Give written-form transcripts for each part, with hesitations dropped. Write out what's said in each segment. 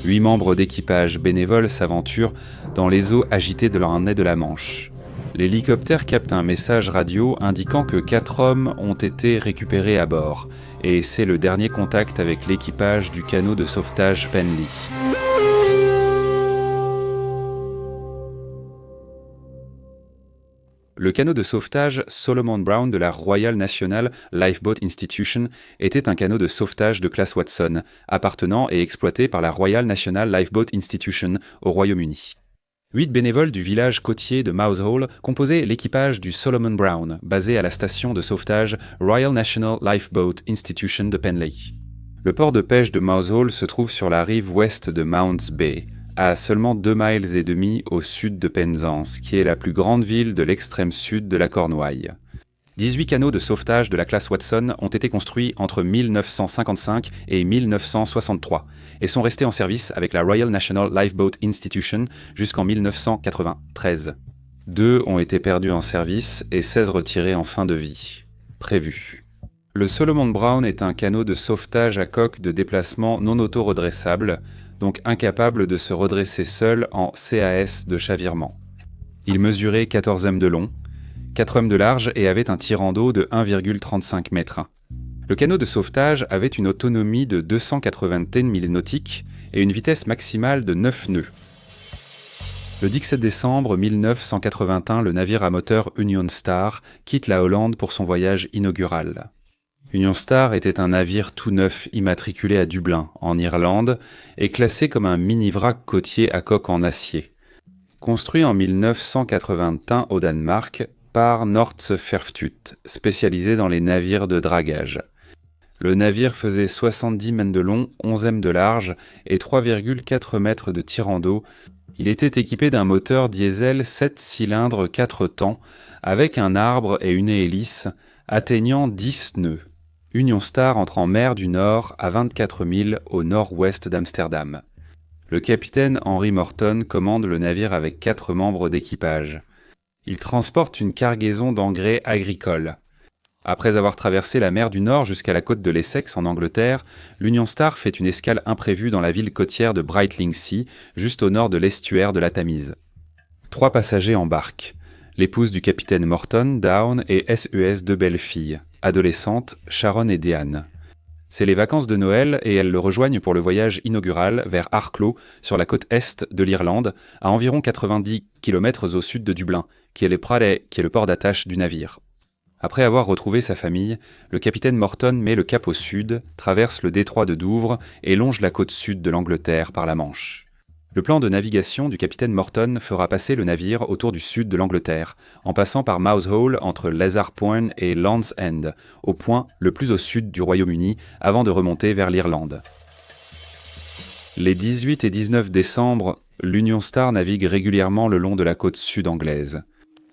8 membres d'équipage bénévoles s'aventurent dans les eaux agitées de leur nez de la Manche. L'hélicoptère capte un message radio indiquant que 4 hommes ont été récupérés à bord, et c'est le dernier contact avec l'équipage du canot de sauvetage Penly. Le canot de sauvetage Solomon Brown de la Royal National Lifeboat Institution était un canot de sauvetage de classe Watson, appartenant et exploité par la Royal National Lifeboat Institution au Royaume-Uni. 8 bénévoles du village côtier de Mousehole composaient l'équipage du Solomon Brown, basé à la station de sauvetage Royal National Lifeboat Institution de Penly. Le port de pêche de Mousehole se trouve sur la rive ouest de Mounts Bay, à seulement 2,5 miles au sud de Penzance, qui est la plus grande ville de l'extrême sud de la Cornouaille. 18 canots de sauvetage de la classe Watson ont été construits entre 1955 et 1963 et sont restés en service avec la Royal National Lifeboat Institution jusqu'en 1993. 2 ont été perdus en service et 16 retirés en fin de vie. Prévu. Le Solomon Brown est un canot de sauvetage à coque de déplacement non auto-redressable, donc incapable de se redresser seul en CAS de chavirement. Il mesurait 14 m de long, 4 m de large et avait un tirant d'eau de 1,35 m. Le canot de sauvetage avait une autonomie de 280 milles nautiques et une vitesse maximale de 9 nœuds. Le 17 décembre 1981, le navire à moteur Union Star quitte la Hollande pour son voyage inaugural. Union Star était un navire tout neuf immatriculé à Dublin, en Irlande, et classé comme un mini-vrac côtier à coque en acier. Construit en 1981 au Danemark par Nordsøfartut, spécialisé dans les navires de dragage. Le navire faisait 70 mètres de long, 11 m de large et 3,4 mètres de tirant d'eau. Il était équipé d'un moteur diesel 7 cylindres 4 temps, avec un arbre et une hélice, atteignant 10 nœuds. Union Star entre en mer du Nord à 24 milles au nord-ouest d'Amsterdam. Le capitaine Henry Morton commande le navire avec 4 membres d'équipage. Il transporte une cargaison d'engrais agricoles. Après avoir traversé la mer du Nord jusqu'à la côte de l'Essex en Angleterre, l'Union Star fait une escale imprévue dans la ville côtière de Brightlingsea, juste au nord de l'estuaire de la Tamise. 3 passagers embarquent. L'épouse du capitaine Morton, Dawn, et SES 2 belles filles, adolescentes, Sharon et Diane. C'est les vacances de Noël et elles le rejoignent pour le voyage inaugural vers Arklow, sur la côte est de l'Irlande, à environ 90 km au sud de Dublin, qui est le port d'attache du navire. Après avoir retrouvé sa famille, le capitaine Morton met le cap au sud, traverse le détroit de Douvres et longe la côte sud de l'Angleterre par la Manche. Le plan de navigation du capitaine Morton fera passer le navire autour du sud de l'Angleterre, en passant par Mousehole entre Lazar Point et Land's End, au point le plus au sud du Royaume-Uni, avant de remonter vers l'Irlande. Les 18 et 19 décembre, l'Union Star navigue régulièrement le long de la côte sud anglaise.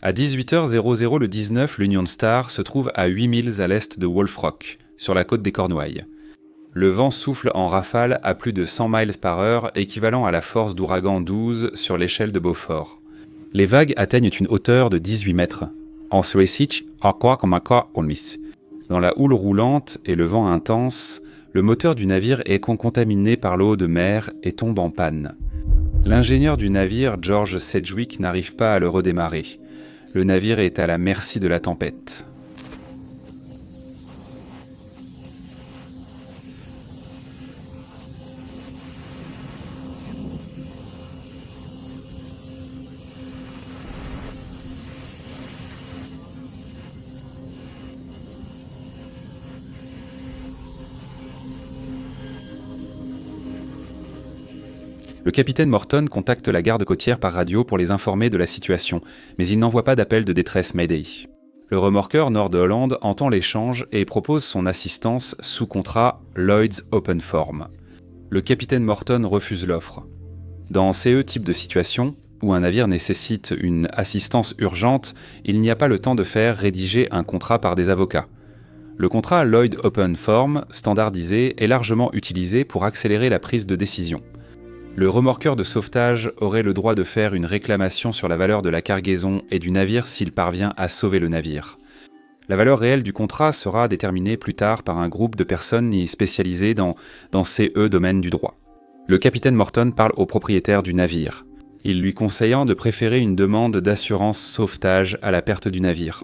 À 18h00 le 19, l'Union Star se trouve à 8 milles à l'est de Wolfrock, sur la côte des Cornouailles. Le vent souffle en rafale à plus de 100 miles par heure, équivalent à la force d'ouragan 12 sur l'échelle de Beaufort. Les vagues atteignent une hauteur de 18 mètres. Dans la houle roulante et le vent intense, le moteur du navire est contaminé par l'eau de mer et tombe en panne. L'ingénieur du navire, George Sedgwick, n'arrive pas à le redémarrer. Le navire est à la merci de la tempête. Le capitaine Morton contacte la garde côtière par radio pour les informer de la situation, mais il n'envoie pas d'appel de détresse Mayday. Le remorqueur Nord de Hollande entend l'échange et propose son assistance sous contrat Lloyd's Open Form. Le capitaine Morton refuse l'offre. Dans ce type de situation, où un navire nécessite une assistance urgente, il n'y a pas le temps de faire rédiger un contrat par des avocats. Le contrat Lloyd's Open Form, standardisé, est largement utilisé pour accélérer la prise de décision. Le remorqueur de sauvetage aurait le droit de faire une réclamation sur la valeur de la cargaison et du navire s'il parvient à sauver le navire. La valeur réelle du contrat sera déterminée plus tard par un groupe de personnes spécialisées dans ces domaines du droit. Le capitaine Morton parle au propriétaire du navire, il lui conseillant de préférer une demande d'assurance sauvetage à la perte du navire.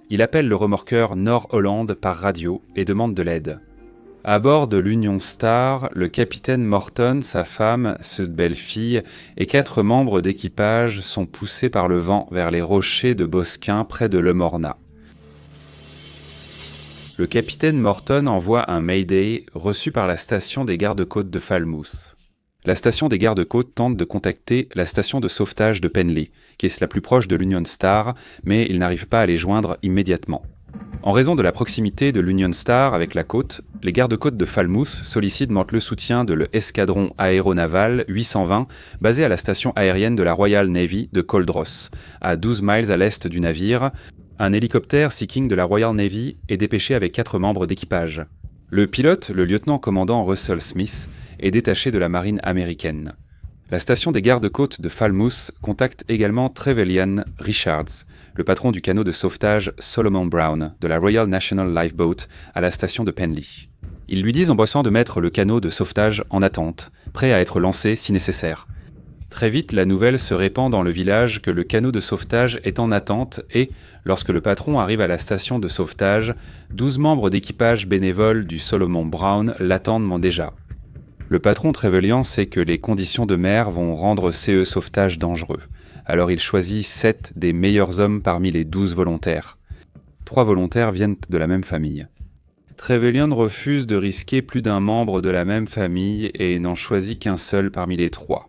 Il appelle le remorqueur Nord-Holland par radio et demande de l'aide. À bord de l'Union Star, le capitaine Morton, sa femme, cette belle fille, et 4 membres d'équipage sont poussés par le vent vers les rochers de Bosquin près de Le Morna. Le capitaine Morton envoie un Mayday reçu par la station des gardes-côtes de Falmouth. La station des gardes-côtes tente de contacter la station de sauvetage de Penly, qui est la plus proche de l'Union Star, mais ils n'arrivent pas à les joindre immédiatement. En raison de la proximité de l'Union Star avec la côte, les gardes-côtes de Falmouth sollicitent le soutien de l'escadron aéronaval 820 basé à la station aérienne de la Royal Navy de Coldross, à 12 miles à l'est du navire. Un hélicoptère Sea-King de la Royal Navy est dépêché avec 4 membres d'équipage. Le pilote, le lieutenant-commandant Russell Smith, est détaché de la marine américaine. La station des gardes-côtes de Falmouth contacte également Trevelyan Richards, le patron du canot de sauvetage Solomon Brown de la Royal National Lifeboat à la station de Penly. Ils lui disent en bossant de mettre le canot de sauvetage en attente, prêt à être lancé si nécessaire. Très vite, la nouvelle se répand dans le village que le canot de sauvetage est en attente et, lorsque le patron arrive à la station de sauvetage, 12 membres d'équipage bénévoles du Solomon Brown l'attendent déjà. Le patron Trevelyan sait que les conditions de mer vont rendre CE sauvetage dangereux, alors il choisit 7 des meilleurs hommes parmi les 12 volontaires. 3 volontaires viennent de la même famille. Trevelyan refuse de risquer plus d'un membre de la même famille et n'en choisit qu'un seul parmi les 3.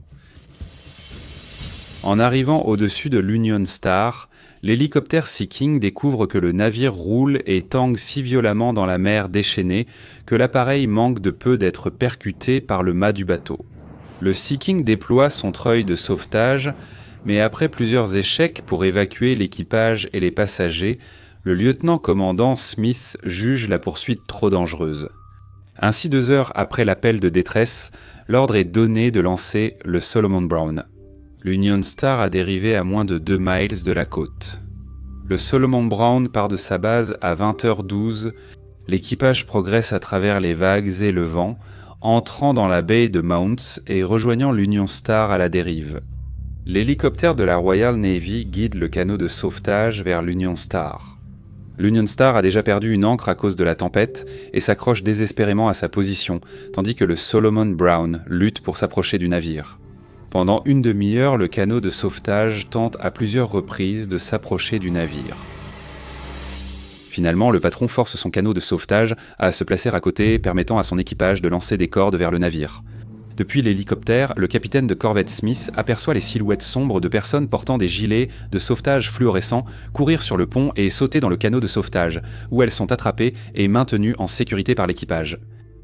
En arrivant au-dessus de l'Union Star, l'hélicoptère Sea-King découvre que le navire roule et tangue si violemment dans la mer déchaînée que l'appareil manque de peu d'être percuté par le mât du bateau. Le Sea-King déploie son treuil de sauvetage, mais après plusieurs échecs pour évacuer l'équipage et les passagers, le lieutenant-commandant Smith juge la poursuite trop dangereuse. Ainsi, 2 heures après l'appel de détresse, l'ordre est donné de lancer le Solomon Brown. L'Union Star a dérivé à moins de 2 miles de la côte. Le Solomon Brown part de sa base à 20h12. L'équipage progresse à travers les vagues et le vent, entrant dans la baie de Mounts et rejoignant l'Union Star à la dérive. L'hélicoptère de la Royal Navy guide le canot de sauvetage vers l'Union Star. L'Union Star a déjà perdu une ancre à cause de la tempête et s'accroche désespérément à sa position, tandis que le Solomon Brown lutte pour s'approcher du navire. Pendant une demi-heure, le canot de sauvetage tente à plusieurs reprises de s'approcher du navire. Finalement, le patron force son canot de sauvetage à se placer à côté, permettant à son équipage de lancer des cordes vers le navire. Depuis l'hélicoptère, le capitaine de corvette Smith aperçoit les silhouettes sombres de personnes portant des gilets de sauvetage fluorescents courir sur le pont et sauter dans le canot de sauvetage, où elles sont attrapées et maintenues en sécurité par l'équipage.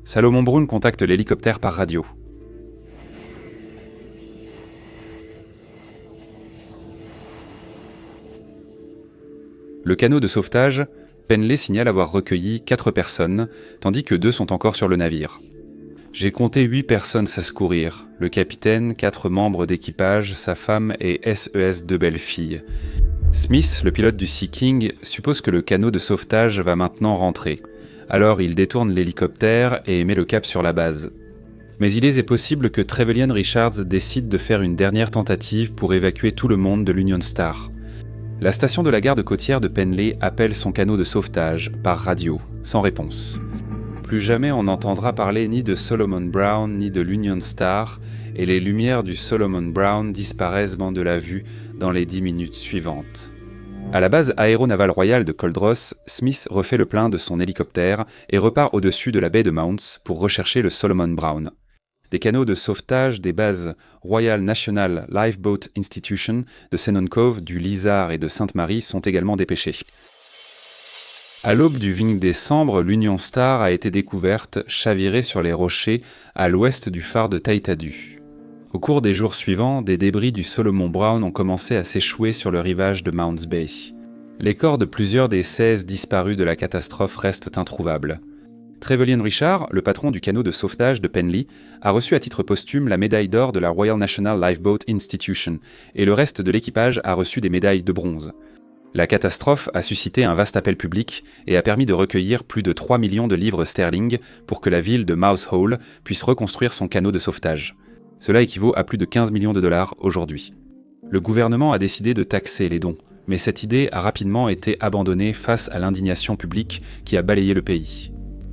Solomon Brown contacte l'hélicoptère par radio. Le canot de sauvetage, Penly signale avoir recueilli 4 personnes, tandis que 2 sont encore sur le navire. J'ai compté 8 personnes à secourir, le capitaine, 4 membres d'équipage, sa femme et SES 2 belles filles. Smith, le pilote du Sea-King, suppose que le canot de sauvetage va maintenant rentrer. Alors il détourne l'hélicoptère et met le cap sur la base. Mais il est possible que Trevelyan Richards décide de faire une dernière tentative pour évacuer tout le monde de l'Union Star. La station de la garde côtière de Penly appelle son canot de sauvetage, par radio, sans réponse. Plus jamais on n'entendra parler ni de Solomon Brown ni de l'Union Star, et les lumières du Solomon Brown disparaissent de la vue dans les 10 minutes suivantes. À la base aéronavale royale de Coldross, Smith refait le plein de son hélicoptère et repart au-dessus de la baie de Mounts pour rechercher le Solomon Brown. Des canots de sauvetage des bases Royal National Lifeboat Institution de Senon Cove, du Lizard et de Sainte-Marie sont également dépêchés. À l'aube du 20 décembre, l'Union Star a été découverte, chavirée sur les rochers à l'ouest du phare de Taitadu. Au cours des jours suivants, des débris du Solomon Brown ont commencé à s'échouer sur le rivage de Mounts Bay. Les corps de plusieurs des 16 disparus de la catastrophe restent introuvables. Trevelyan Richard, le patron du canot de sauvetage de Penly, a reçu à titre posthume la médaille d'or de la Royal National Lifeboat Institution, et le reste de l'équipage a reçu des médailles de bronze. La catastrophe a suscité un vaste appel public et a permis de recueillir plus de 3 millions de livres sterling pour que la ville de Mouse Hole puisse reconstruire son canot de sauvetage. Cela équivaut à plus de 15 millions de dollars aujourd'hui. Le gouvernement a décidé de taxer les dons, mais cette idée a rapidement été abandonnée face à l'indignation publique qui a balayé le pays.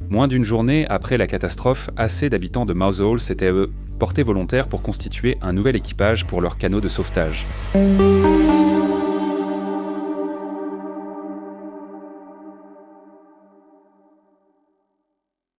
Moins d'une journée après la catastrophe, assez d'habitants de Mousehole s'étaient portés volontaires pour constituer un nouvel équipage pour leur canot de sauvetage.